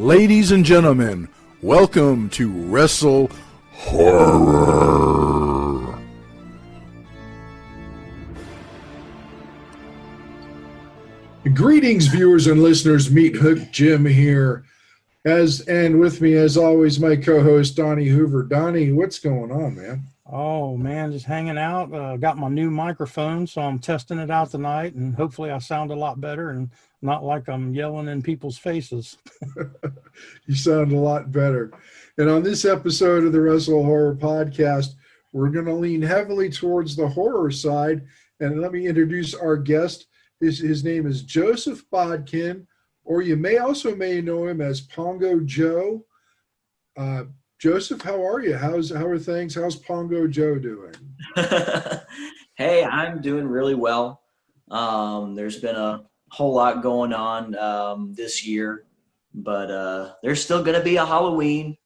Ladies and gentlemen, welcome to WrestleHorror. Greetings, viewers and listeners. Meathook Jim here. And with me, as always, my co-host, Donnie Hoover. Donnie, what's going on, man? Oh, man, just hanging out. Got my new microphone, so I'm testing it out tonight, and hopefully I sound a lot better and not like I'm yelling in people's faces. You sound a lot better. And on this episode of the WrestleHorror podcast, we're going to lean heavily towards the horror side. And let me introduce our guest. His name is Joseph Bodkin, or you may know him as Pongo Joe. Joseph, how are you? How are things? How's Pongo Joe doing? Hey, I'm doing really well. There's been a whole lot going on this year, but there's still going to be a Halloween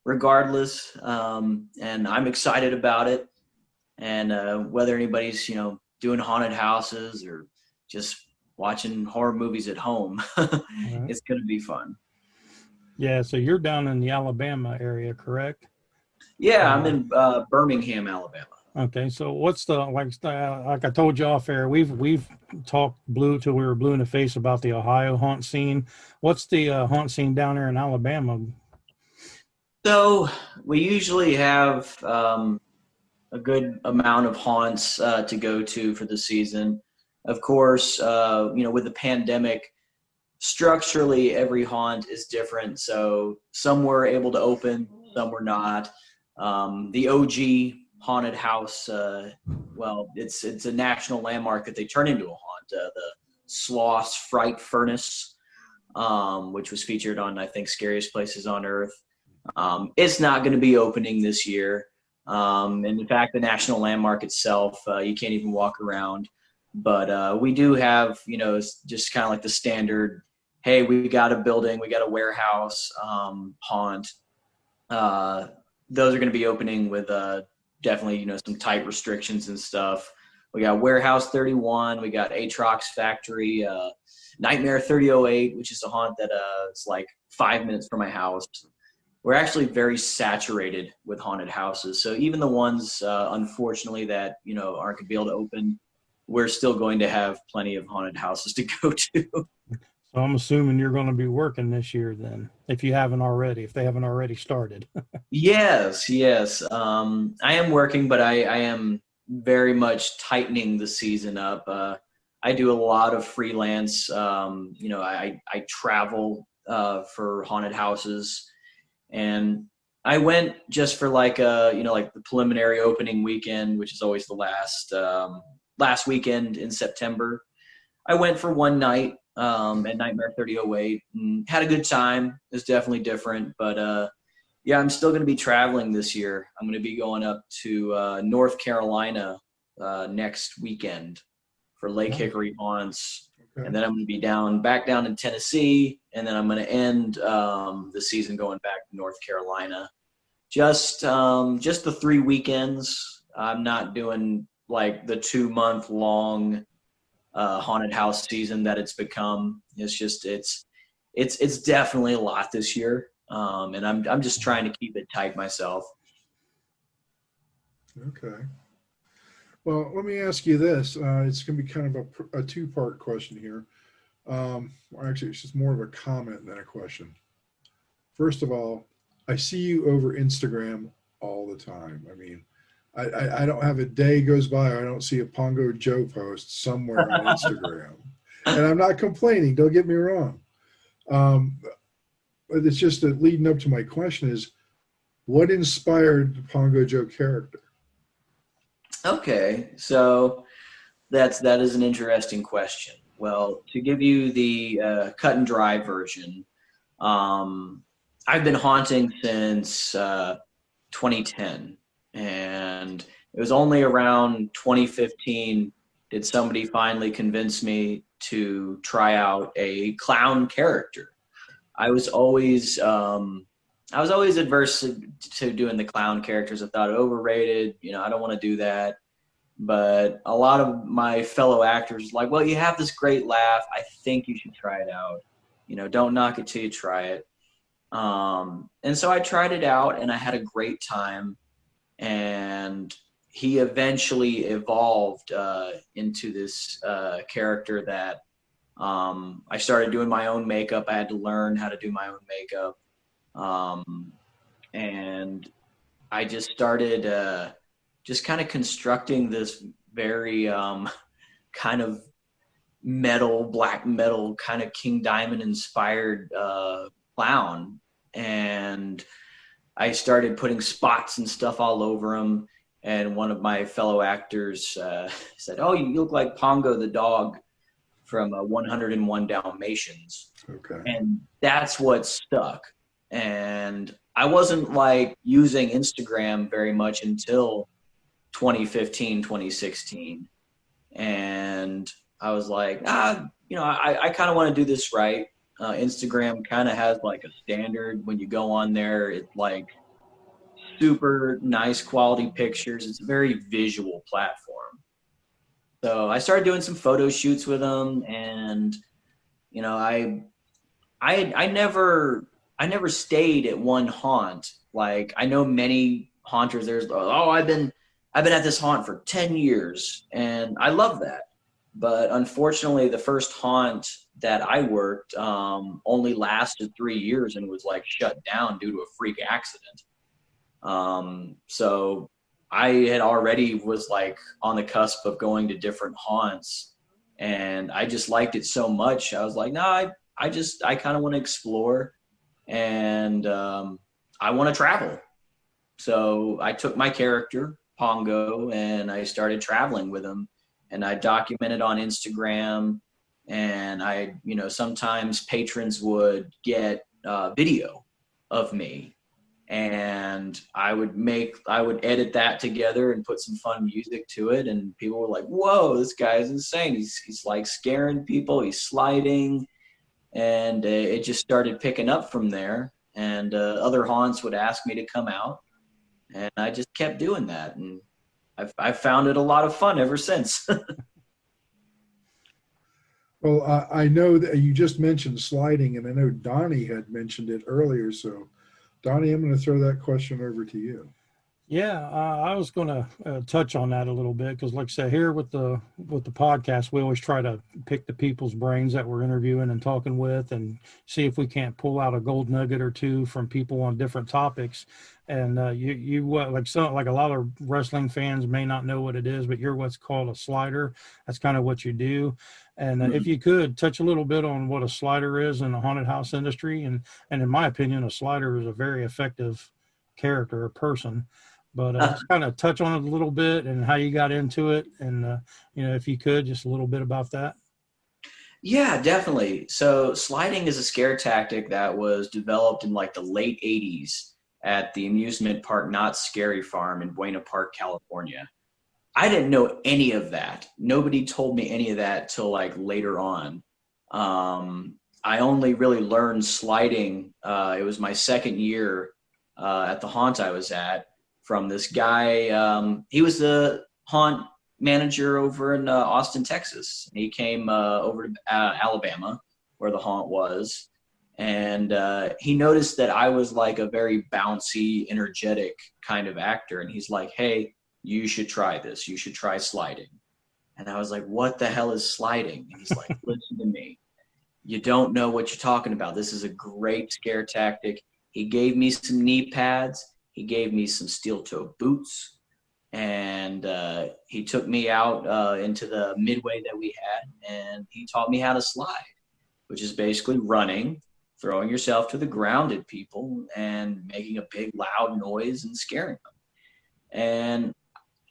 regardless, and I'm excited about it. And whether anybody's, doing haunted houses or just watching horror movies at home, it's going to be fun. Yeah, so you're down in the Alabama area, correct? Yeah, I'm in Birmingham, Alabama. Okay, so what's like I told you off air, we've talked blue till we were blue in the face about the Ohio haunt scene. What's the haunt scene down there in Alabama? So we usually have a good amount of haunts to go to for the season. Of course, with the pandemic, structurally, every haunt is different. So some were able to open, some were not. The OG haunted house, it's a national landmark that they turned into a haunt. The Sloss Fright Furnace, which was featured on, I think, Scariest Places on Earth. It's not going to be opening this year. And in fact, the national landmark itself, you can't even walk around. But we do have, just kind of like the standard, hey, we got a building, we got a warehouse haunt. Those are going to be opening with definitely, some tight restrictions and stuff. We got Warehouse 31, we got Atrox Factory, Nightmare 3008, which is a haunt that it's like 5 minutes from my house. We're actually very saturated with haunted houses. So even the ones, unfortunately, that, aren't going to be able to open, we're still going to have plenty of haunted houses to go to. So I'm assuming you're going to be working this year then, if they haven't already started. Yes. I am working, but I am very much tightening the season up. I do a lot of freelance. I travel for haunted houses, and I went just for like the preliminary opening weekend, which is always the last weekend in September. I went for one night at Nightmare 3008 and had a good time. It's definitely different, but I'm still going to be traveling this year. I'm going to be going up to North Carolina next weekend for Lake Hickory haunts. Okay. And then I'm going to be back down in Tennessee, and then I'm going to end the season going back to North Carolina. Just the 3 weekends. I'm not doing like the 2-month long haunted house season that it's become. It's just it's definitely a lot this year, and I'm just trying to keep it tight myself. Okay. Well, let me ask you this. It's going to be kind of a 2-part question here. Actually, it's just more of a comment than a question. First of all, I see you over Instagram all the time. I mean, I don't have a day goes by I don't see a Pongo Joe post somewhere on Instagram. And I'm not complaining, don't get me wrong. But it's just that leading up to my question is, what inspired the Pongo Joe character? Okay, so that is an interesting question. Well, to give you the cut and dry version, I've been haunting since 2010. And it was only around 2015 did somebody finally convince me to try out a clown character. I was always adverse to doing the clown characters. I thought overrated. I don't want to do that. But a lot of my fellow actors were like, well, you have this great laugh. I think you should try it out. Don't knock it till you try it. And so I tried it out and I had a great time. And he eventually evolved into this character that I started doing my own makeup. I had to learn how to do my own makeup. And I just started just kind of constructing this very kind of black metal, kind of King Diamond inspired clown. And I started putting spots and stuff all over him. And one of my fellow actors said, "Oh, you look like Pongo the dog from 101 Dalmatians." Okay. And that's what stuck. And I wasn't like using Instagram very much until 2015, 2016. And I was like, I kind of want to do this right. Instagram kind of has like a standard. When you go on there, it's like super nice quality pictures. It's a very visual platform. So I started doing some photo shoots with them, and I never stayed at one haunt. Like, I know many haunters. I've been at this haunt for 10 years, and I love that. But unfortunately, the first haunt that I worked only lasted 3 years and was like shut down due to a freak accident. So I had already was like on the cusp of going to different haunts, and I just liked it so much. I was like, no, I kind of want to explore, and I want to travel. So I took my character Pongo and I started traveling with him, and I documented on Instagram. And sometimes patrons would get video of me, and I would edit that together and put some fun music to it. And people were like, "Whoa, this guy's insane. He's like scaring people. He's sliding." And it just started picking up from there. And other haunts would ask me to come out, and I just kept doing that. And I've found it a lot of fun ever since. Well, I know that you just mentioned sliding, and I know Donnie had mentioned it earlier. So, Donnie, I'm going to throw that question over to you. Yeah, I was going to touch on that a little bit because, like I said, here with the podcast, we always try to pick the people's brains that we're interviewing and talking with, and see if we can't pull out a gold nugget or two from people on different topics. And like a lot of wrestling fans may not know what it is, but you're what's called a slider. That's kind of what you do. And if you could touch a little bit on what a slider is in the haunted house industry, and in my opinion, a slider is a very effective character or person. But just kind of touch on it a little bit and how you got into it. And, if you could, just a little bit about that. Yeah, definitely. So sliding is a scare tactic that was developed in like the late 80s at the amusement park Not Scary Farm in Buena Park, California. I didn't know any of that. Nobody told me any of that till like later on. I only really learned sliding. It was my second year at the haunt I was at, from this guy. He was the haunt manager over in Austin, Texas. He came over to Alabama, where the haunt was. And he noticed that I was like a very bouncy, energetic kind of actor. And he's like, "Hey, you should try this. You should try sliding." And I was like, "What the hell is sliding?" And he's like, "Listen to me. You don't know what you're talking about. This is a great scare tactic." He gave me some knee pads. He gave me some steel toe boots, and he took me out into the midway that we had, and he taught me how to slide, which is basically running, throwing yourself to the ground at people, and making a big loud noise and scaring them. And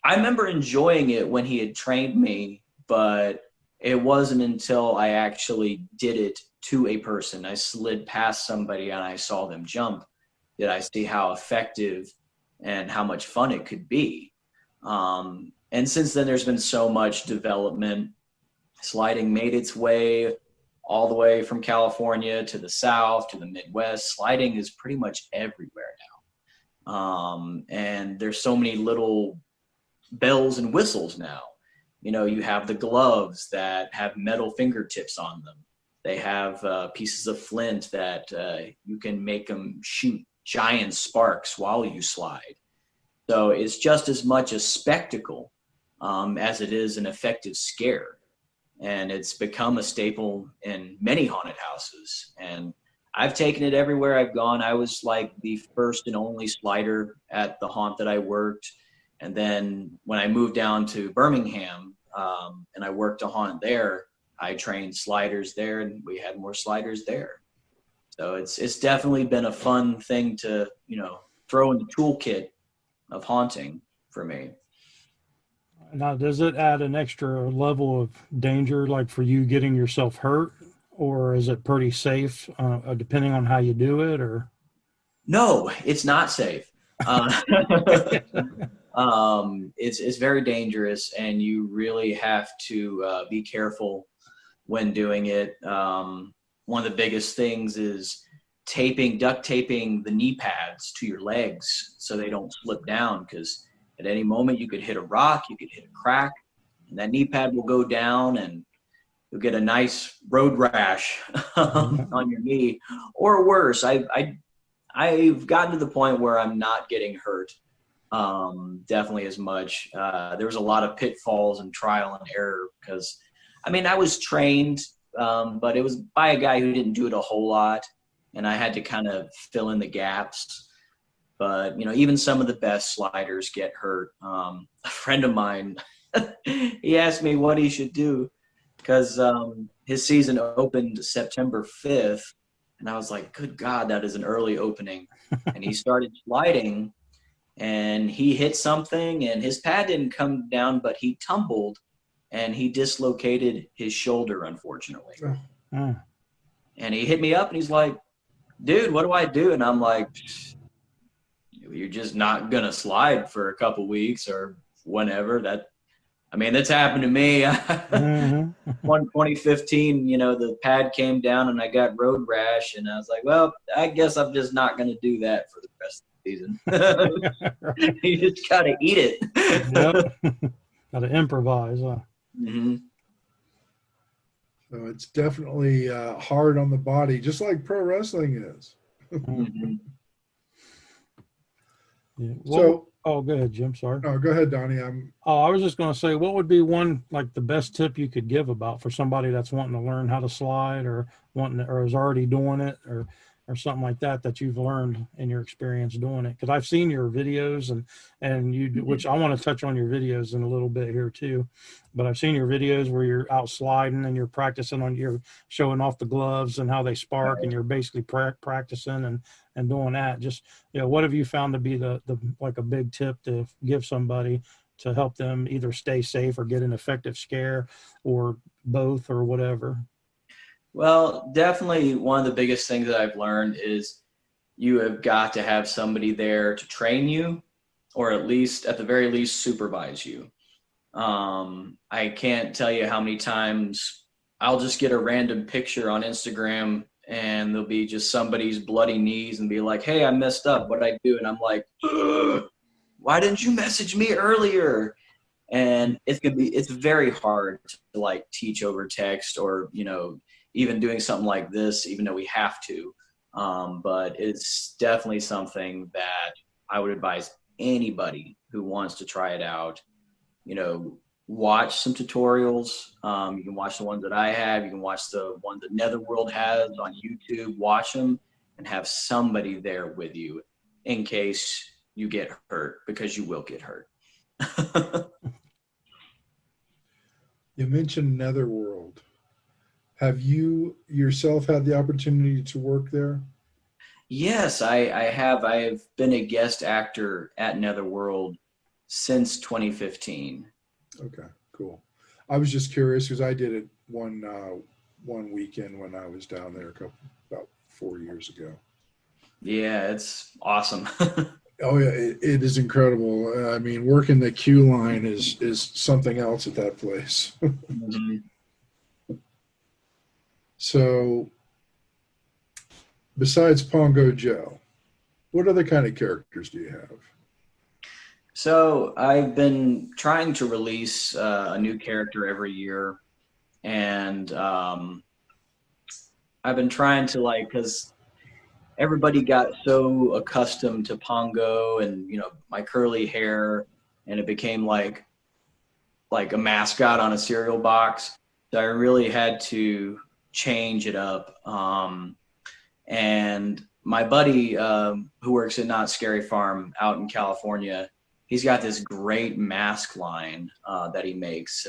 I remember enjoying it when he had trained me, but it wasn't until I actually did it to a person. I slid past somebody and I saw them jump, did I see how effective and how much fun it could be. And since then, there's been so much development. Sliding made its way all the way from California to the South to the Midwest. Sliding is pretty much everywhere now. And there's so many little bells and whistles now. You have the gloves that have metal fingertips on them. They have pieces of flint that you can make them shoot giant sparks while you slide. So it's just as much a spectacle as it is an effective scare. And it's become a staple in many haunted houses. And I've taken it everywhere I've gone. I was like the first and only slider at the haunt that I worked. And then when I moved down to Birmingham and I worked a haunt there, I trained sliders there, and we had more sliders there. So it's definitely been a fun thing to, throw in the toolkit of haunting for me. Now, does it add an extra level of danger, like for you getting yourself hurt, or is it pretty safe, depending on how you do it? Or No, it's not safe. It's very dangerous, and you really have to be careful when doing it. One of the biggest things is duct taping the knee pads to your legs so they don't slip down, because at any moment you could hit a rock, you could hit a crack, and that knee pad will go down and you'll get a nice road rash on your knee, or worse. I've gotten to the point where I'm not getting hurt definitely as much. There was a lot of pitfalls and trial and error because, I was trained, but it was by a guy who didn't do it a whole lot, and I had to kind of fill in the gaps. But, even some of the best sliders get hurt. A friend of mine, he asked me what he should do because his season opened September 5th. And I was like, good God, that is an early opening. And he started sliding, and he hit something, and his pad didn't come down, but he tumbled, and he dislocated his shoulder, unfortunately. Oh. And he hit me up, and he's like, dude, what do I do? And I'm like, you're just not going to slide for a couple weeks or whenever. That's happened to me. Mm-hmm. 2015, the pad came down and I got road rash, and I was like, well, I guess I'm just not going to do that for the rest of the season. You just got to eat it. Yep. Got to improvise. Mm-hmm. So it's definitely hard on the body, just like pro wrestling is. Mm-hmm. Yeah. So, go ahead, Jim. Sorry. no, go ahead, Donnie. I was just going to say, what would be one, like the best tip you could give about for somebody that's wanting to learn how to slide, or is already doing it, or something like that you've learned in your experience doing it? Because I've seen your videos and you, which I want to touch on your videos in a little bit here too, but I've seen your videos where you're out sliding and you're practicing you're showing off the gloves and how they spark, and you're basically practicing and doing that. Just, what have you found to be the like a big tip to give somebody to help them either stay safe or get an effective scare, or both, or whatever? Well, definitely one of the biggest things that I've learned is you have got to have somebody there to train you, or at the very least, supervise you. I can't tell you how many times I'll just get a random picture on Instagram and there'll be just somebody's bloody knees and be like, hey, I messed up. What'd I do? And I'm like, why didn't you message me earlier? And it's very hard to teach over text, or, even doing something like this, even though we have to. But it's definitely something that I would advise anybody who wants to try it out. Watch some tutorials. You can watch the ones that I have. You can watch the one that Netherworld has on YouTube. Watch them and have somebody there with you in case you get hurt, because you will get hurt. You mentioned Netherworld. Have you yourself had the opportunity to work there? Yes, I have. I have been a guest actor at Netherworld since 2015. Okay, cool. I was just curious because I did it one weekend when I was down there about 4 years ago. Yeah, it's awesome. Oh yeah, it is incredible. Working the queue line is something else at that place. Mm-hmm. So, besides Pongo Joe, what other kind of characters do you have? So I've been trying to release a new character every year, and I've been trying to because everybody got so accustomed to Pongo and my curly hair, and it became like a mascot on a cereal box. So I really had to change it up. And my buddy who works at Not Scary Farm out in California, he's got this great mask line that he makes.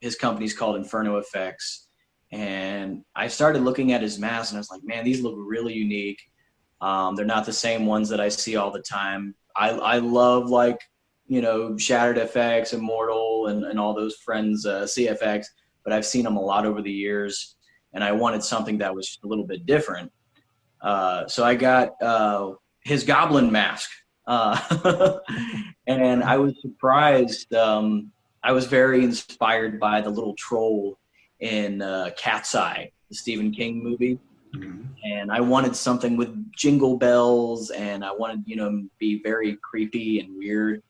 His company's called Inferno Effects. And I started looking at his masks and I was like, man, these look really unique. They're not the same ones that I see all the time. I love Shattered FX, Immortal, and all those friends, CFX, but I've seen them a lot over the years, and I wanted something that was just a little bit different. So I got his goblin mask, and I was surprised. I was very inspired by the little troll in Cat's Eye, the Stephen King movie. Mhm. And I wanted something with jingle bells, and I wanted, to be very creepy and weird.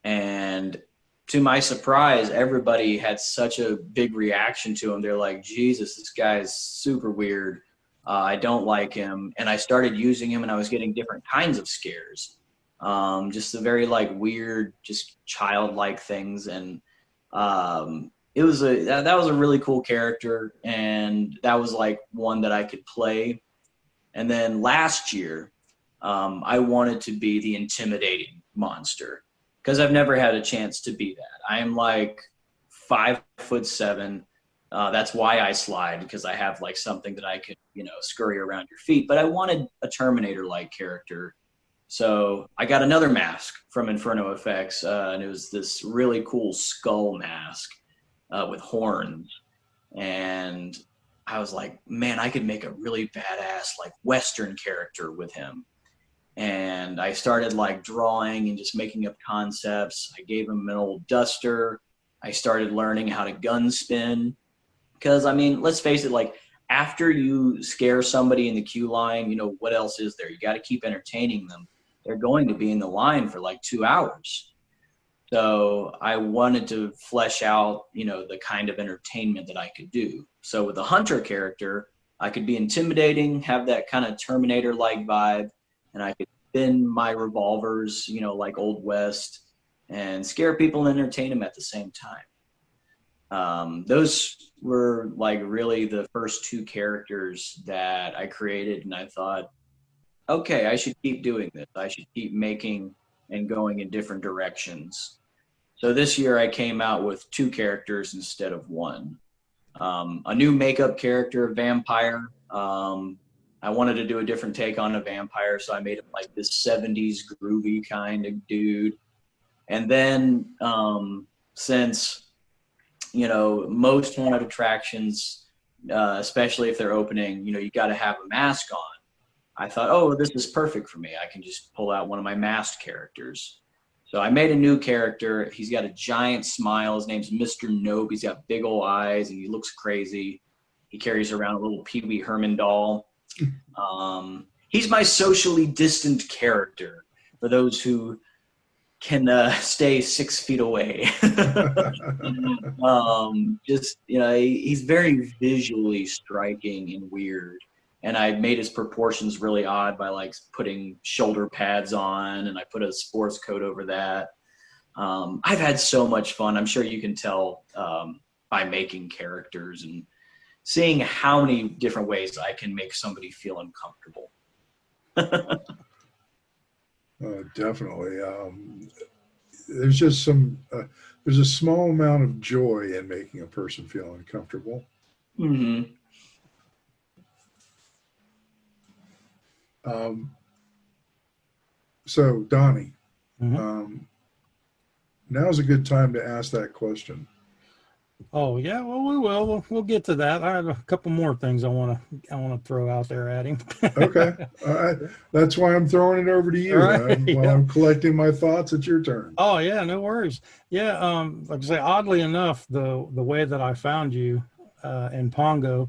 And to my surprise, everybody had such a big reaction to him. They're like, Jesus, this guy is super weird. I don't like him. And I started using him and I was getting different kinds of scares. Just the very weird, just childlike things. And it was that was a really cool character. And that was one that I could play. And then last year, I wanted to be the intimidating monster because I've never had a chance to be that. I am 5'7". That's why I slide, because I have something that I could, scurry around your feet. But I wanted a Terminator-like character. So I got another mask from Inferno Effects, and it was this really cool skull mask with horns. And I was like, man, I could make a really badass Western character with him. And I started drawing and just making up concepts. I gave him an old duster. I started learning how to gun spin. Because, let's face it, after you scare somebody in the queue line, what else is there? You got to keep entertaining them. They're going to be in the line for 2 hours. So I wanted to flesh out, the kind of entertainment that I could do. So with the Hunter character, I could be intimidating, have that kind of Terminator-like vibe, and I could spin my revolvers, like Old West, and scare people and entertain them at the same time. Those were really the first 2 characters that I created, and I thought, okay, I should keep doing this. I should keep making and going in different directions. So this year I came out with 2 characters instead of 1. A new makeup character, vampire. I wanted to do a different take on a vampire, so I made him this 70s groovy kind of dude. And then since most haunted attractions, especially if they're opening, you got to have a mask on. I thought, oh, this is perfect for me. I can just pull out one of my masked characters. So I made a new character. He's got a giant smile. His name's Mr. Nope. He's got big old eyes and he looks crazy. He carries around a little Pee Wee Herman doll. He's my socially distant character for those who can stay 6 feet away. He's very visually striking and weird. And I made his proportions really odd by putting shoulder pads on, and I put a sports coat over that. I've had so much fun. I'm sure you can tell by making characters and seeing how many different ways I can make somebody feel uncomfortable. Definitely. There's just there's a small amount of joy in making a person feel uncomfortable. Mm-hmm. So Donnie, Mm-hmm. now's a good time to ask that question. Oh yeah, well we will. We'll get to that. I have a couple more things I want to throw out there at him. Okay, that's why I'm throwing it over to you. Right, While yeah. I'm collecting my thoughts, it's your turn. Oh yeah, no worries. Yeah, like I say, oddly enough, the way that I found you in Pongo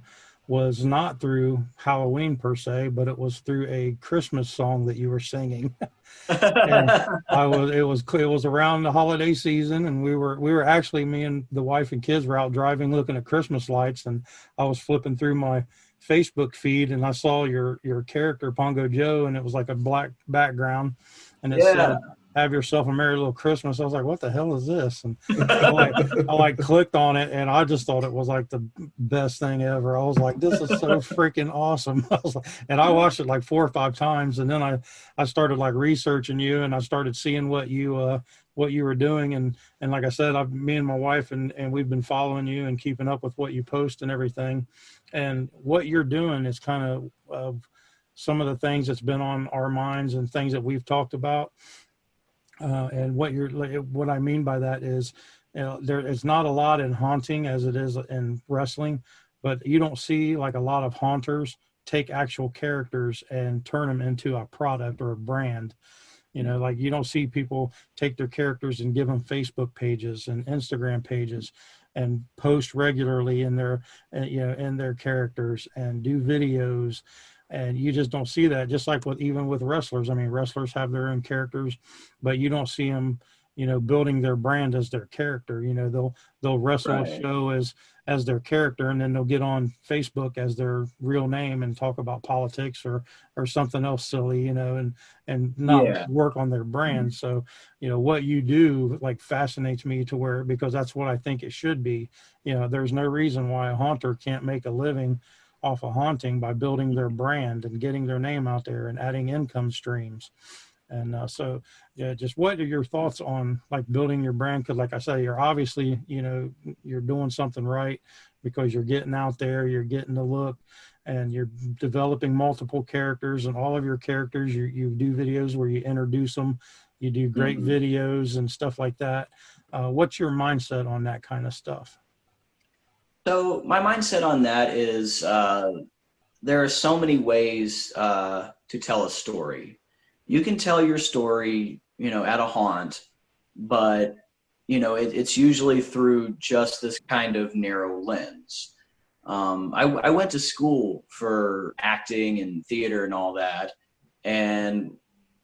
was not through Halloween per se, but it was through a Christmas song that you were singing. And it was around the holiday season, and we were actually, me and the wife and kids were out driving looking at Christmas lights, and I was flipping through my Facebook feed and I saw your character Pongo Joe, and it was like a black background, and it said, "Have yourself a merry little Christmas." I was like, "What the hell is this?" And I clicked on it, and I just thought it was like the best thing ever. I was like, "This is so freaking awesome!" And I watched it like 4 or 5 times, and then I started like researching you, and I started seeing what you were doing, and like I said, me and my wife and we've been following you and keeping up with what you post and everything, and what you're doing is kind of some of the things that's been on our minds and things that we've talked about. And what I mean by that is, it's not a lot in haunting as it is in wrestling, but you don't see like a lot of haunters take actual characters and turn them into a product or a brand. Like you don't see people take their characters and give them Facebook pages and Instagram pages and post regularly in their characters and do videos. And you just don't see that. Just like even with wrestlers. I mean, wrestlers have their own characters, but you don't see them, building their brand as their character. They'll wrestle a show as their character, and then they'll get on Facebook as their real name and talk about politics or something else silly, and not work on their brand. So, what you do like fascinates me because that's what I think it should be. There's no reason why a haunter can't make a living off of haunting by building their brand and getting their name out there and adding income streams. And so, just what are your thoughts on like building your brand? Because like I say, you're obviously, you're doing something right because you're getting out there, you're getting the look, and you're developing multiple characters, and all of your characters, you do videos where you introduce them, you do great videos and stuff like that. What's your mindset on that kind of stuff? So my mindset on that is there are so many ways to tell a story. You can tell your story, at a haunt, but, it's usually through just this kind of narrow lens. I went to school for acting and theater and all that. And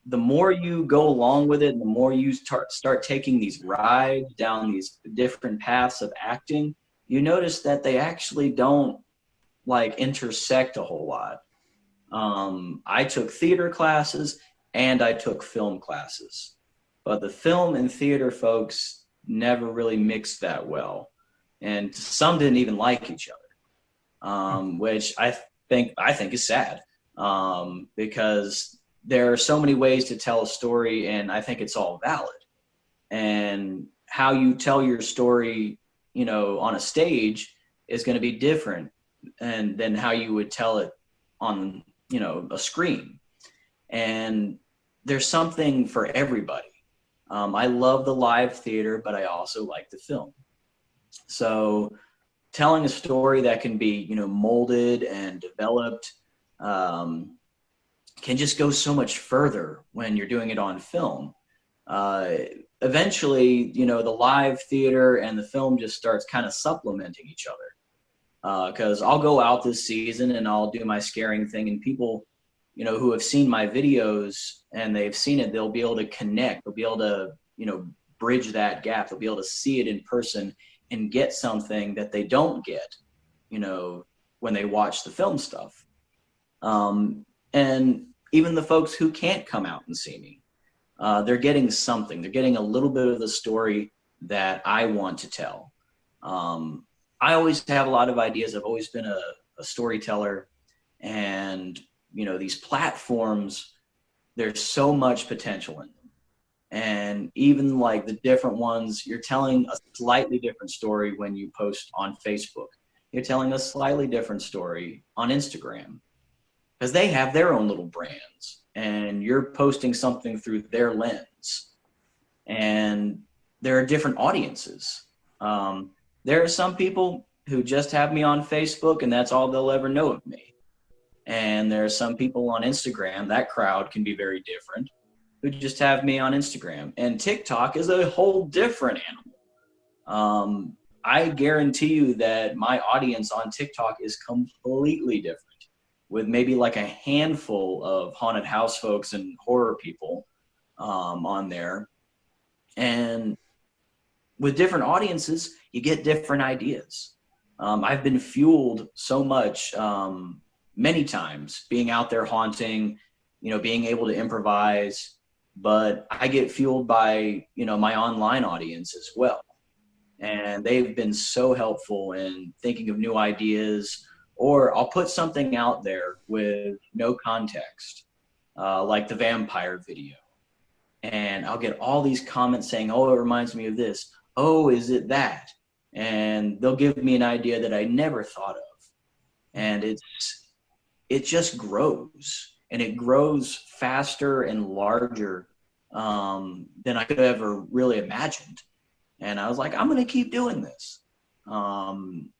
the more you go along with it, and the more you start taking these rides down these different paths of acting, you notice that they actually don't like intersect a whole lot. I took theater classes and I took film classes, but the film and theater folks never really mixed that well. And some didn't even like each other, which I think is sad, because there are so many ways to tell a story, and I think it's all valid. And how you tell your story, on a stage is going to be different than how you would tell it on, a screen. And there's something for everybody. I love the live theater, but I also like the film. So telling a story that can be, molded and developed, can just go so much further when you're doing it on film. Eventually, the live theater and the film just starts kind of supplementing each other. Because I'll go out this season and I'll do my scaring thing, and people, who have seen my videos and they've seen it, they'll be able to connect. They'll be able to, bridge that gap. They'll be able to see it in person and get something that they don't get, when they watch the film stuff. And even the folks who can't come out and see me, they're getting something. They're getting a little bit of the story that I want to tell. I always have a lot of ideas. I've always been a storyteller, and, these platforms, there's so much potential in them. And even like the different ones, you're telling a slightly different story when you post on Facebook. You're telling a slightly different story on Instagram, because they have their own little brands, and you're posting something through their lens. And there are different audiences. There are some people who just have me on Facebook, and that's all they'll ever know of me. And there are some people on Instagram, that crowd can be very different, who just have me on Instagram. And TikTok is a whole different animal. I guarantee you that my audience on TikTok is completely different, with maybe like a handful of haunted house folks and horror people on there. And with different audiences, you get different ideas. I've been fueled so much many times being out there haunting, being able to improvise, but I get fueled by, my online audience as well. And they've been so helpful in thinking of new ideas, or I'll put something out there with no context, like the vampire video. And I'll get all these comments saying, oh, it reminds me of this. Oh, is it that? And they'll give me an idea that I never thought of. And it just grows, and it grows faster and larger than I could have ever really imagined. And I was like, I'm going to keep doing this.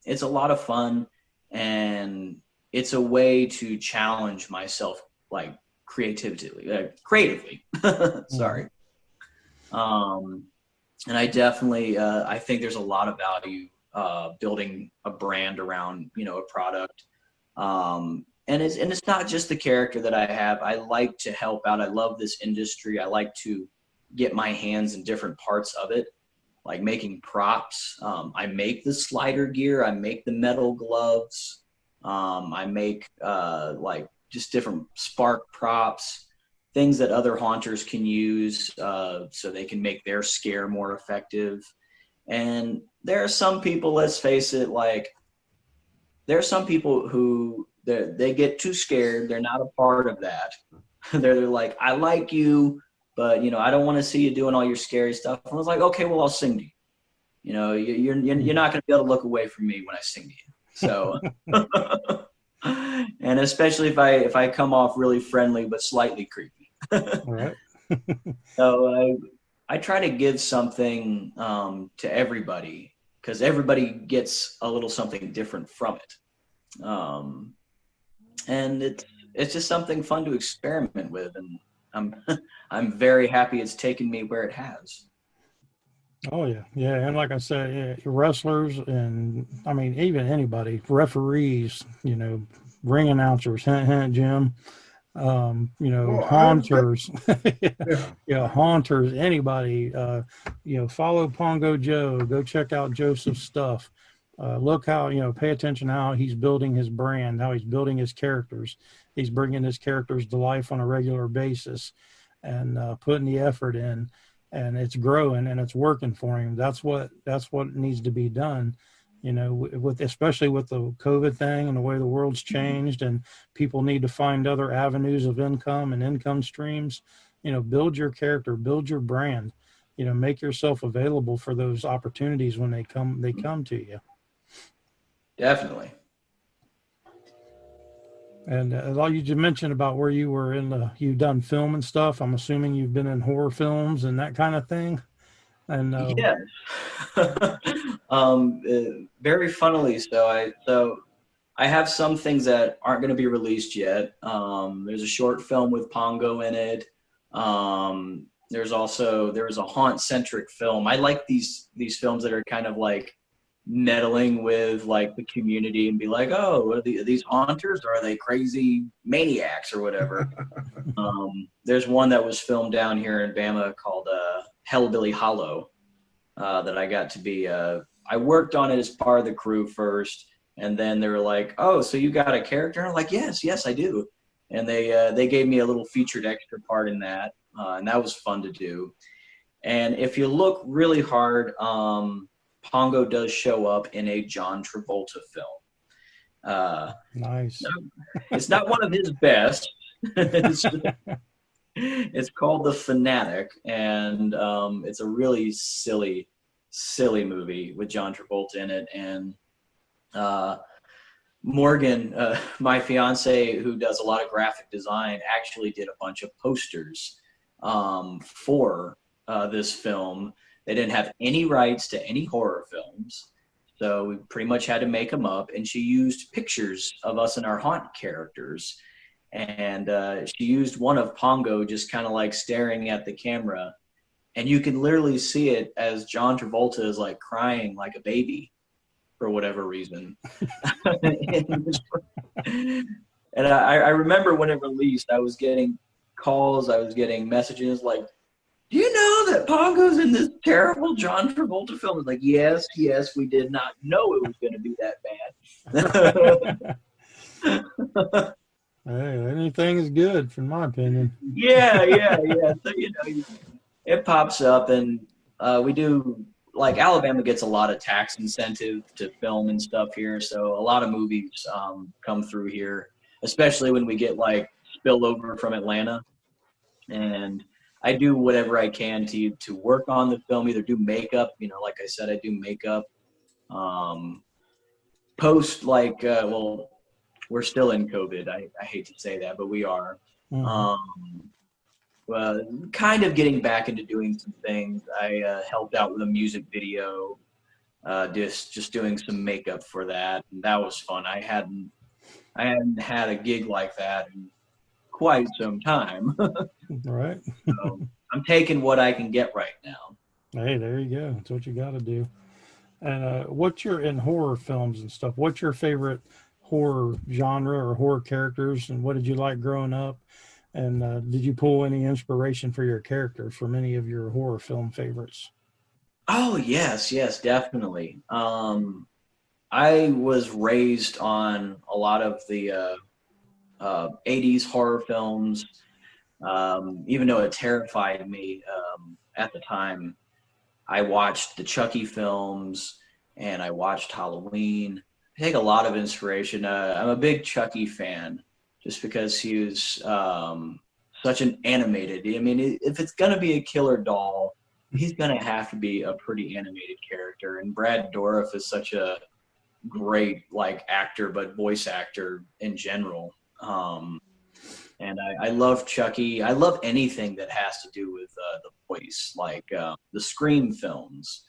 It's a lot of fun, and it's a way to challenge myself, like creatively. Sorry. And I definitely, I think there's a lot of value building a brand around, a product. And it's not just the character that I have. I like to help out. I love this industry. I like to get my hands in different parts of it, like making props. I make the slider gear. I make the metal gloves. I make like just different spark props, things that other haunters can use so they can make their scare more effective. And there are some people, let's face it, like there are some people who they get too scared. They're not a part of that. They're like, I like you, but I don't want to see you doing all your scary stuff. And I was like, okay, well, I'll sing to you. You're not going to be able to look away from me when I sing to you. So, and especially if I come off really friendly but slightly creepy. All right. So I try to give something to everybody, because everybody gets a little something different from it. And it's just something fun to experiment with, and I'm very happy it's taken me where it has. Oh yeah, yeah, and like I said, yeah, wrestlers, and I mean even anybody, referees, ring announcers, hint, hint, Jim, Well, haunters, yeah. haunters, anybody, follow Pongo Joe, go check out Joseph's stuff. Look how, pay attention how he's building his brand, how he's building his characters. He's bringing his characters to life on a regular basis, and putting the effort in, and it's growing and it's working for him. That's what needs to be done. Especially with the COVID thing and the way the world's changed, and people need to find other avenues of income and income streams. Build your character, build your brand. Make yourself available for those opportunities when they come to you. Definitely. And all you just mentioned about where you were you've done film and stuff. I'm assuming you've been in horror films and that kind of thing. And yeah. Very funnily, so I have some things that aren't going to be released yet. There's a short film with Pongo in it. There's a haunt-centric film. I like these films that are kind of like meddling with like the community and be like, oh, are these haunters, or are they crazy maniacs or whatever? There's one that was filmed down here in Bama called Hellbilly Hollow that I got to be. I worked on it as part of the crew first, and then they were like, "Oh, so you got a character?" And I'm like, "Yes, I do." And they gave me a little featured extra part in that, and that was fun to do. And if you look really hard, Pongo does show up in a John Travolta film. Nice. It's not one of his best. It's called The Fanatic, and it's a really silly movie with John Travolta in it. And Morgan, my fiance, who does a lot of graphic design, actually did a bunch of posters for this film. They didn't have any rights to any horror films, so we pretty much had to make them up. And she used pictures of us and our haunt characters. And she used one of Pongo just kind of like staring at the camera. And you can literally see it as John Travolta is like crying like a baby. for whatever reason. And I remember when it released, I was getting calls, I was getting messages like, do you know that Pongo's in this terrible John Travolta film? It's like, yes, we did not know it was going to be that bad. Hey, anything is good, from my opinion. Yeah. So, it pops up, and we do, like, Alabama gets a lot of tax incentive to film and stuff here, so a lot of movies come through here, especially when we get, like, spillover from Atlanta. And I do whatever I can to work on the film, either do makeup, like I said, I do makeup, post, like, well, we're still in COVID. I hate to say that, but we are. Well, kind of getting back into doing some things. I helped out with a music video, just doing some makeup for that, and that was fun. I hadn't had a gig like that in quite some time. Right. So I'm taking what I can get right now. Hey, there you go. That's what you got to do. And what's your, in horror films and stuff, what's your favorite horror genre or horror characters, and what did you like growing up? And did you pull any inspiration for your character from any of your horror film favorites? Oh, yes, definitely. I was raised on a lot of the 80s horror films, even though it terrified me at the time. I watched the Chucky films, and I watched Halloween. I take a lot of inspiration. I'm a big Chucky fan, just because he was such an animated. I mean, if it's going to be a killer doll, he's going to have to be a pretty animated character. And Brad Dourif is such a great, like, actor, but voice actor in general. And I love Chucky. I love anything that has to do with the voice, like the Scream films.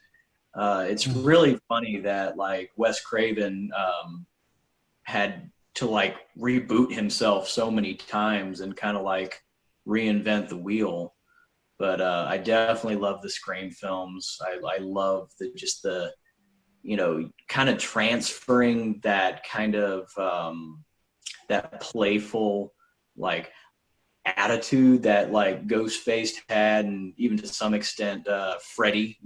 It's really funny that, like, Wes Craven had to, like, reboot himself so many times and kind of, like, reinvent the wheel. But I definitely love the Scream films. I love the kind of transferring that kind of that playful, like, attitude that, like, Ghostface had, and even to some extent Freddy,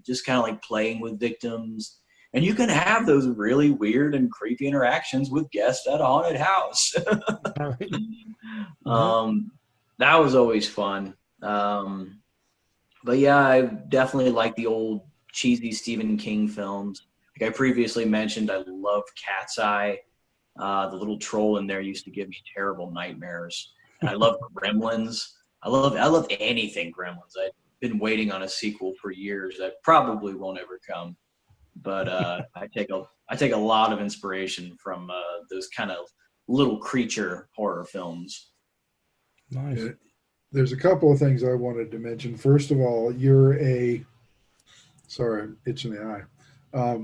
just kind of like playing with victims. And you can have those really weird and creepy interactions with guests at a haunted house. That was always fun. But yeah, I definitely like the old cheesy Stephen King films. Like I previously mentioned, I love Cat's Eye. The little troll in there used to give me terrible nightmares. And I love Gremlins. I love anything Gremlins. I've been waiting on a sequel for years that probably won't ever come. But I take a lot of inspiration from those kind of little creature horror films. Nice. There's a couple of things I wanted to mention. First of all, sorry, I'm itching the eye.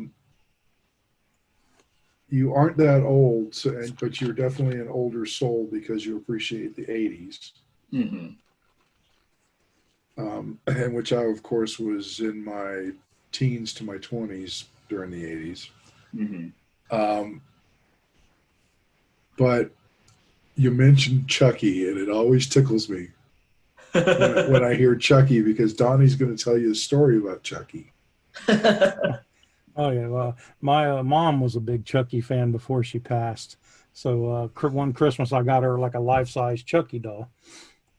You aren't that old, but you're definitely an older soul because you appreciate the 80s. Mm-hmm. And which I, of course, was in my teens to my 20s during the 80s. Mm-hmm. But you mentioned Chucky, and it always tickles me when I hear Chucky, because Donnie's going to tell you a story about Chucky. Oh yeah, well, my mom was a big Chucky fan before she passed. So one Christmas I got her like a life-size Chucky doll,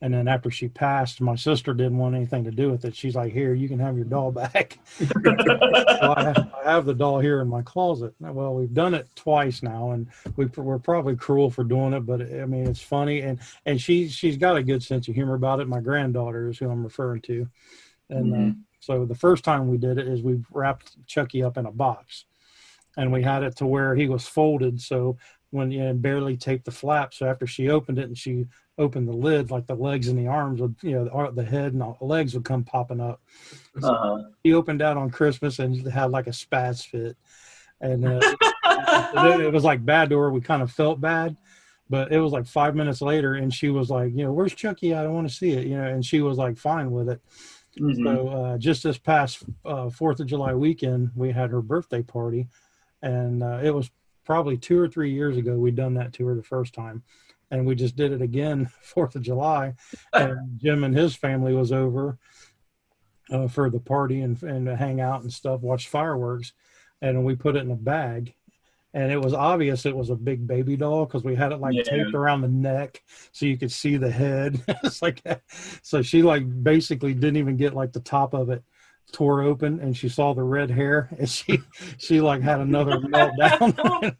and then after she passed, my sister didn't want anything to do with it. She's like, "Here, you can have your doll back." So I have the doll here in my closet. Well, we've done it twice now, and we're probably cruel for doing it, but I mean it's funny, and she's got a good sense of humor about it. My granddaughter is who I'm referring to, and. So the first time we did it is we wrapped Chucky up in a box, and we had it to where he was folded. So when you barely taped the flap. So after she opened it and she opened the lid, like the legs and the arms would, the head and the legs would come popping up. So he opened that on Christmas and had like a spaz fit. And it was like bad to her. We kind of felt bad, but it was like 5 minutes later and she was like, where's Chucky? I don't want to see it, and she was like fine with it. Mhm. So just this past 4th of July weekend, we had her birthday party, and it was probably 2 or 3 years ago we'd done that to her the first time, and we just did it again 4th of July, and Jim and his family was over for the party and to hang out and stuff, watch fireworks, and we put it in a bag. And it was obvious it was a big baby doll because we had it like Yeah. taped around the neck so you could see the head. It's like, so she like basically didn't even get like the top of it tore open, and she saw the red hair, and she like had another meltdown.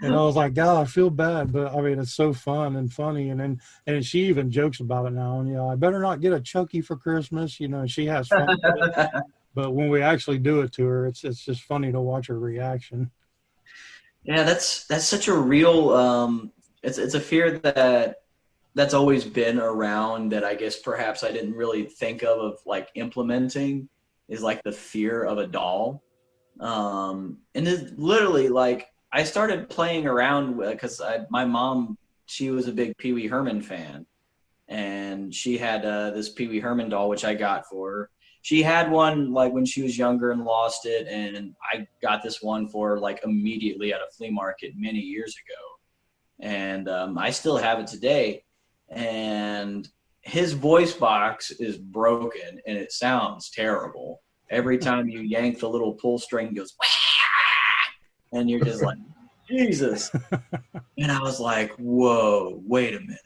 And I was like, God, I feel bad, but I mean it's so fun and funny. And she even jokes about it now, and I better not get a Chucky for Christmas, and she has fun with it. But when we actually do it to her, it's just funny to watch her reaction. Yeah, that's such a real it's a fear that's always been around that I guess perhaps I didn't really think of like implementing is like the fear of a doll. And it's literally like I started playing around with because my mom, she was a big Pee Wee Herman fan, and she had this Pee Wee Herman doll which I got for her. She had one like when she was younger and lost it, and I got this one for her like immediately at a flea market many years ago, and I still have it today. And his voice box is broken and it sounds terrible. Every time you yank the little pull string, it goes, and you're just like, Jesus. And I was like, whoa, wait a minute.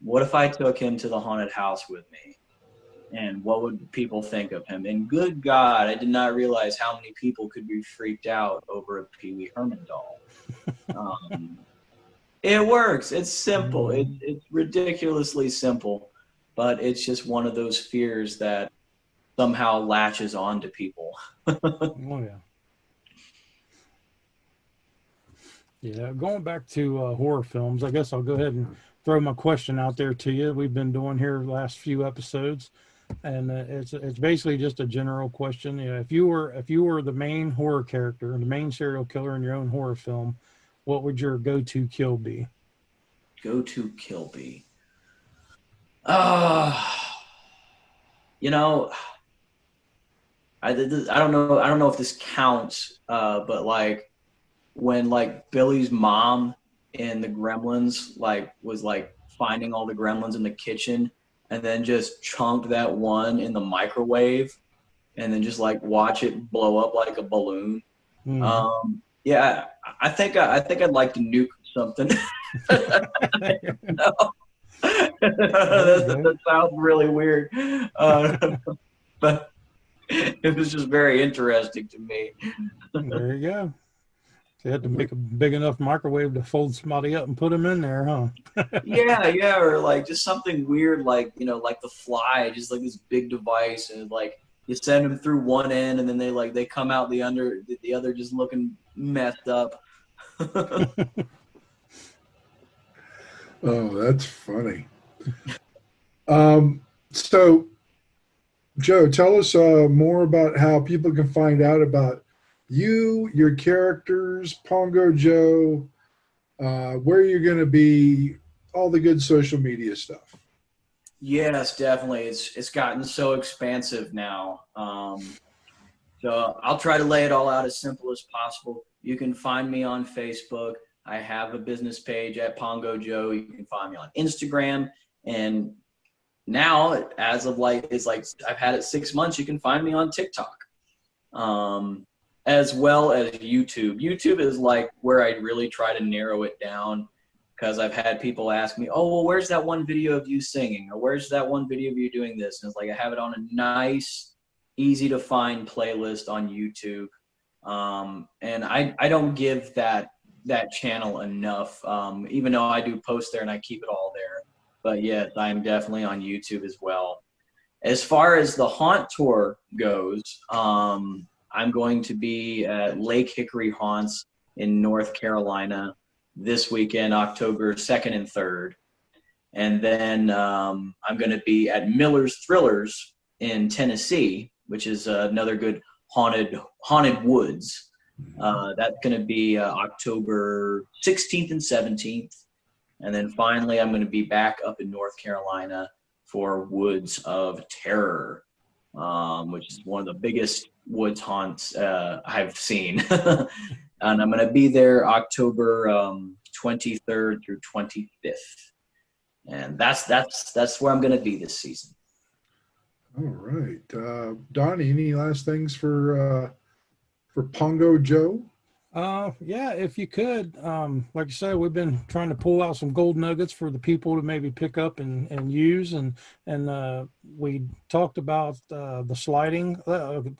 What if I took him to the haunted house with me? And what would people think of him? And good God, I did not realize how many people could be freaked out over a Pee Wee Herman doll. Um, it works. It's simple. It's ridiculously simple, but it's just one of those fears that somehow latches on to people. Oh yeah. Yeah, going back to horror films, I guess I'll go ahead and throw my question out there to you. We've been doing here the last few episodes, and it's basically just a general question. If you were the main horror character, the main serial killer in your own horror film, what would your go-to kill be? Go to Kilby. Uh, you know, I don't know. I don't know if this counts, but like when like Billy's mom in the Gremlins like was like finding all the Gremlins in the kitchen, and then just chunked that one in the microwave, and then just like watch it blow up like a balloon. Mm. Yeah, I think I'd like to nuke something. No. That sounds really weird, but it was just very interesting to me. There you go. So you had to make a big enough microwave to fold somebody up and put them in there, huh? Yeah, or like just something weird, like like the Fly, just like this big device, and like you send them through one end, and then they come out the other, just looking messed up. Oh, that's funny. So, Joe, tell us more about how people can find out about you, your characters, Pongo Joe, where you're going to be, all the good social media stuff. Yes, definitely. It's gotten so expansive now. So I'll try to lay it all out as simple as possible. You can find me on Facebook. I have a business page at Pongo Joe. You can find me on Instagram. And now, as of like, it's like I've had it 6 months. You can find me on TikTok, as well as YouTube. YouTube is like where I really try to narrow it down, because I've had people ask me, "Oh, well, where's that one video of you singing? Or where's that one video of you doing this?" And it's like I have it on a nice, easy to find playlist on YouTube. And I don't give that channel enough, even though I do post there and I keep it all there. But yes, I'm definitely on YouTube as well. As far as the haunt tour goes, I'm going to be at Lake Hickory Haunts in North Carolina this weekend, October 2nd and 3rd. And then I'm going to be at Miller's Thrillers in Tennessee, which is another good haunted woods. That's going to be October 16th and 17th. And then finally, I'm going to be back up in North Carolina for Woods of Terror. which is one of the biggest woods haunts I've seen. And I'm going to be there October 23rd through 25th. And that's where I'm going to be this season. All right. Donnie, any last things for Pongo Joe? Yeah, if you could, like I said, we've been trying to pull out some gold nuggets for the people to maybe pick up and use. And we talked about the sliding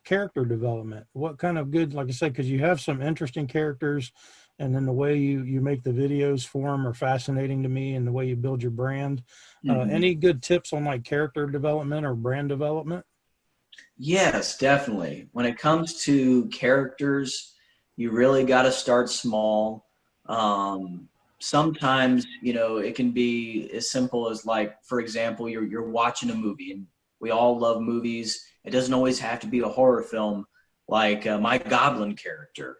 character development. What kind of good, like I said, because you have some interesting characters, and then the way you make the videos for them are fascinating to me, and the way you build your brand. Any good tips on like character development or brand development? Yes, definitely. When it comes to characters, you really got to start small. Sometimes, it can be as simple as, like, for example, you're watching a movie, and we all love movies. It doesn't always have to be a horror film. Like my Goblin character,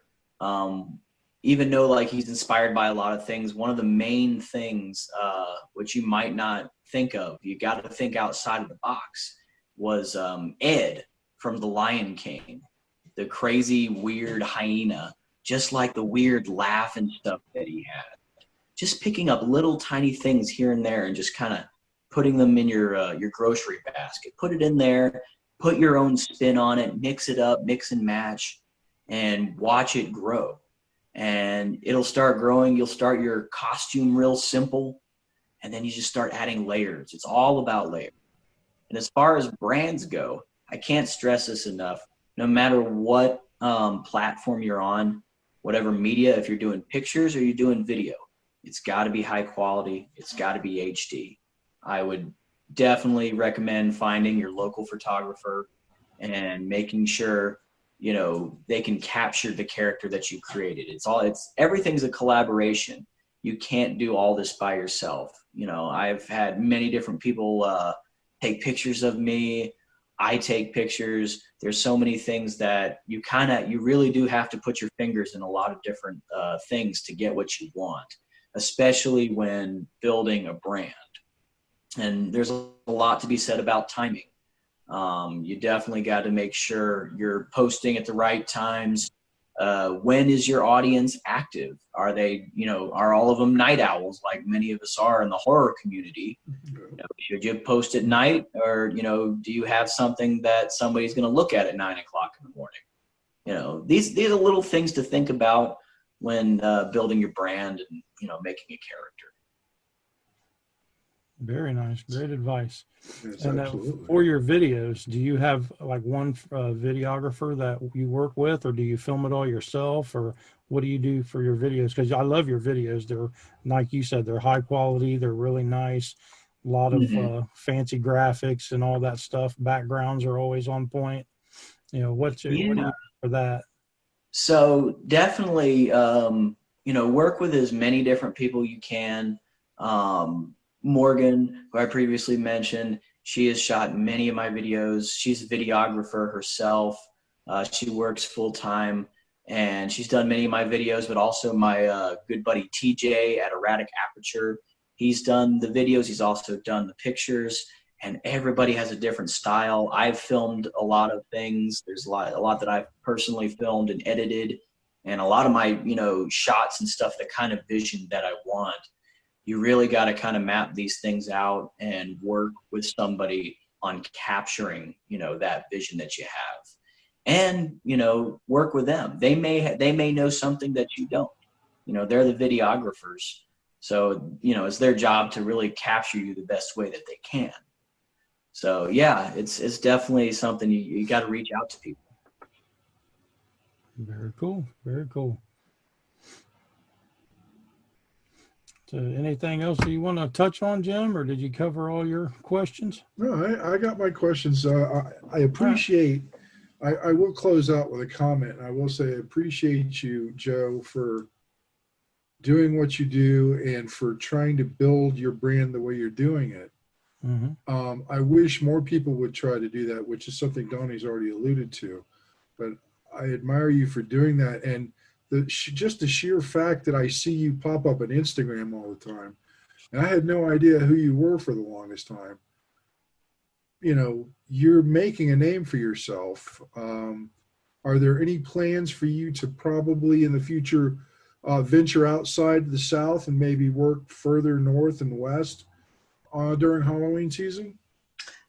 even though like he's inspired by a lot of things, one of the main things, which you might not think of, you got to think outside of the box, was Ed from The Lion King. The crazy, weird hyena, just like the weird laugh and stuff that he had. Just picking up little tiny things here and there and just kind of putting them in your grocery basket. Put it in there, put your own spin on it, mix it up, mix and match, and watch it grow. And it'll start growing. You'll start your costume real simple, and then you just start adding layers. It's all about layers. And as far as brands go, I can't stress this enough. No matter what platform you're on, whatever media, if you're doing pictures or you're doing video, it's got to be high quality. It's got to be HD. I would definitely recommend finding your local photographer and making sure, they can capture the character that you created. Everything's a collaboration. You can't do all this by yourself. I've had many different people take pictures of me. I take pictures. There's so many things that you really do have to put your fingers in a lot of different things to get what you want, especially when building a brand. And there's a lot to be said about timing. You definitely got to make sure you're posting at the right times. When is your audience active? Are they, are all of them night owls like many of us are in the horror community? Should you post at night, or, do you have something that somebody's going to look at 9:00 in the morning? These are little things to think about when building your brand and, making a character. Very nice. Great advice. Yes, and absolutely. For your videos, do you have like one videographer that you work with, or do you film it all yourself, or what do you do for your videos? Because I love your videos. They're, like you said, they're high quality. They're really nice. A lot of fancy graphics and all that stuff. Backgrounds are always on point. What do you do for that? So definitely, work with as many different people you can. Morgan, who I previously mentioned, she has shot many of my videos. She's a videographer herself. She works full-time, and she's done many of my videos, but also my good buddy TJ at Erratic Aperture. He's done the videos. He's also done the pictures, and everybody has a different style. I've filmed a lot of things. There's a lot that I've personally filmed and edited, and a lot of my, shots and stuff, the kind of vision that I want. You really got to kind of map these things out and work with somebody on capturing, that vision that you have, and, work with them. They may know something that you don't. They're the videographers. So, it's their job to really capture you the best way that they can. So, yeah, it's definitely something you got to reach out to people. Very cool. Very cool. So anything else you want to touch on, Jim, or did you cover all your questions? No, I got my questions. I appreciate, I will close out with a comment. I will say I appreciate you, Joe, for doing what you do and for trying to build your brand the way you're doing it. Mm-hmm. I wish more people would try to do that, which is something Donnie's already alluded to. But I admire you for doing that. And just the sheer fact that I see you pop up on Instagram all the time, and I had no idea who you were for the longest time. you're making a name for yourself. Are there any plans for you to probably in the future venture outside the South and maybe work further north and west during Halloween season?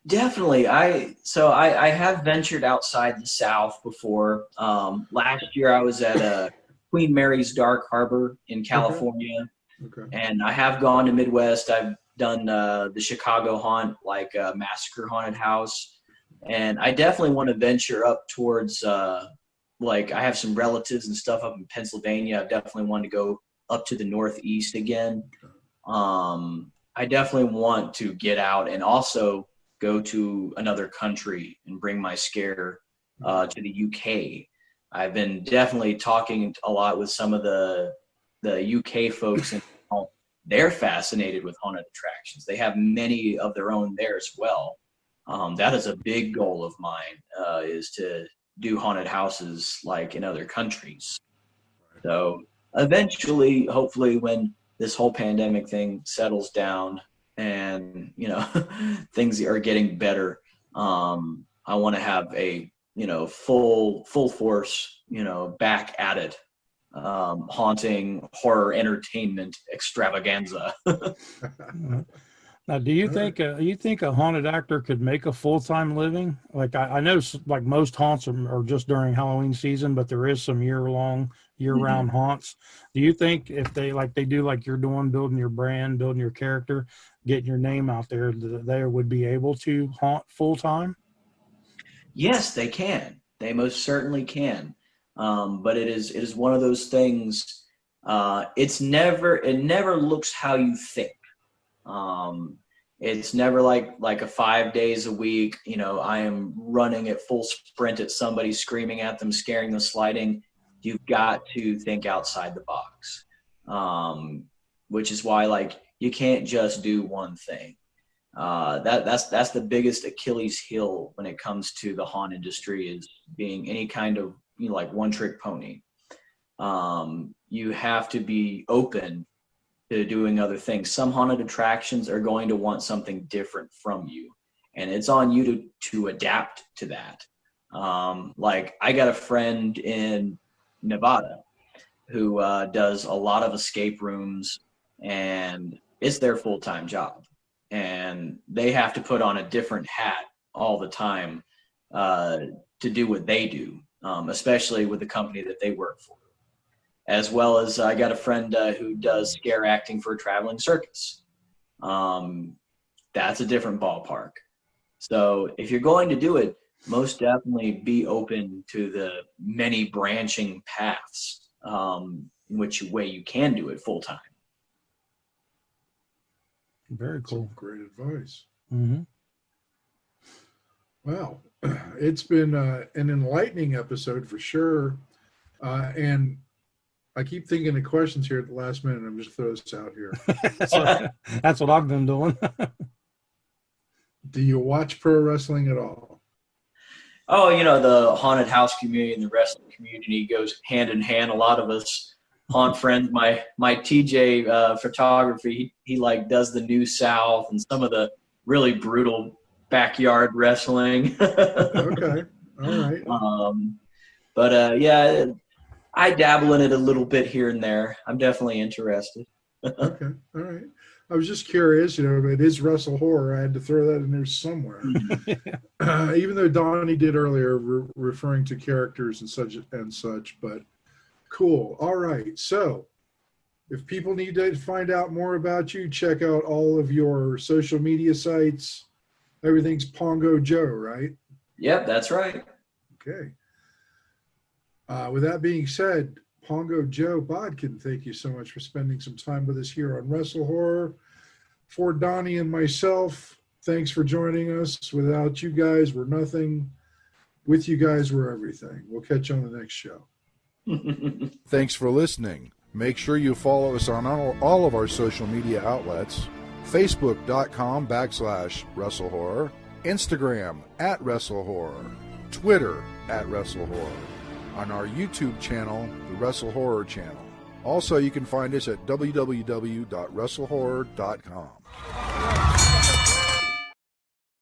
Definitely. I have ventured outside the South before. Last year I was at Queen Mary's Dark Harbor in California. Okay. And I have gone to Midwest. I've done the Chicago haunt, like Massacre Haunted House. And I definitely want to venture up towards, like I have some relatives and stuff up in Pennsylvania. I definitely want to go up to the Northeast again. I definitely want to get out and also go to another country and bring my scare to the UK. I've been definitely talking a lot with some of the UK folks, and they're fascinated with haunted attractions. They have many of their own there as well. That is a big goal of mine, is to do haunted houses like in other countries. So eventually, hopefully, when this whole pandemic thing settles down and things are getting better, I want to have a full force back at it, haunting horror entertainment extravaganza. Now, do you think a haunted actor could make a full-time living? Like I know, like most haunts are just during Halloween season, but there is some year-round haunts. Do you think if they do like you're doing, building your brand, building your character, getting your name out there, they would be able to haunt full-time? Yes, they can. They most certainly can. But it is one of those things. It never looks how you think. It's never like a 5 days a week. I am running at full sprint at somebody, screaming at them, scaring them, sliding. You've got to think outside the box, which is why you can't just do one thing. That's the biggest Achilles heel when it comes to the haunt industry, is being any kind of one trick pony. You have to be open to doing other things. Some haunted attractions are going to want something different from you, and it's on you to adapt to that. I got a friend in Nevada who does a lot of escape rooms, and it's their full-time job, and they have to put on a different hat all the time to do what they do, especially with the company that they work for. As well as I got a friend who does scare acting for a traveling circus. That's a different ballpark. So if you're going to do it, most definitely be open to the many branching paths, which way you can do it full time. Very cool. That's great advice. Mm-hmm. Wow. It's been an enlightening episode for sure. And I keep thinking of questions here at the last minute. I'm just throwing this out here. That's what I've been doing. Do you watch pro wrestling at all? Oh, the haunted house community and the wrestling community goes hand in hand. A lot of us haunt friends, my TJ photography, he does the New South and some of the really brutal backyard wrestling. Okay. All right. Yeah, I dabble in it a little bit here and there. I'm definitely interested. Okay. All right. I was just curious, it is WrestleHorror. I had to throw that in there somewhere. Even though Donnie did earlier, referring to characters and such, but cool. All right. So if people need to find out more about you, check out all of your social media sites. Everything's Pongo Joe, right? Yep, that's right. Okay. With that being said, Pongo Joe Bodkin, thank you so much for spending some time with us here on WrestleHorror. For Donnie and myself, thanks for joining us. Without you guys, we're nothing. With you guys, we're everything. We'll catch you on the next show. Thanks for listening. Make sure you follow us on all of our social media outlets. Facebook.com/WrestleHorror, Instagram @WrestleHorror, Twitter @WrestleHorror, on our YouTube channel, the WrestleHorror channel. Also, you can find us at www.WrestleHorror.com.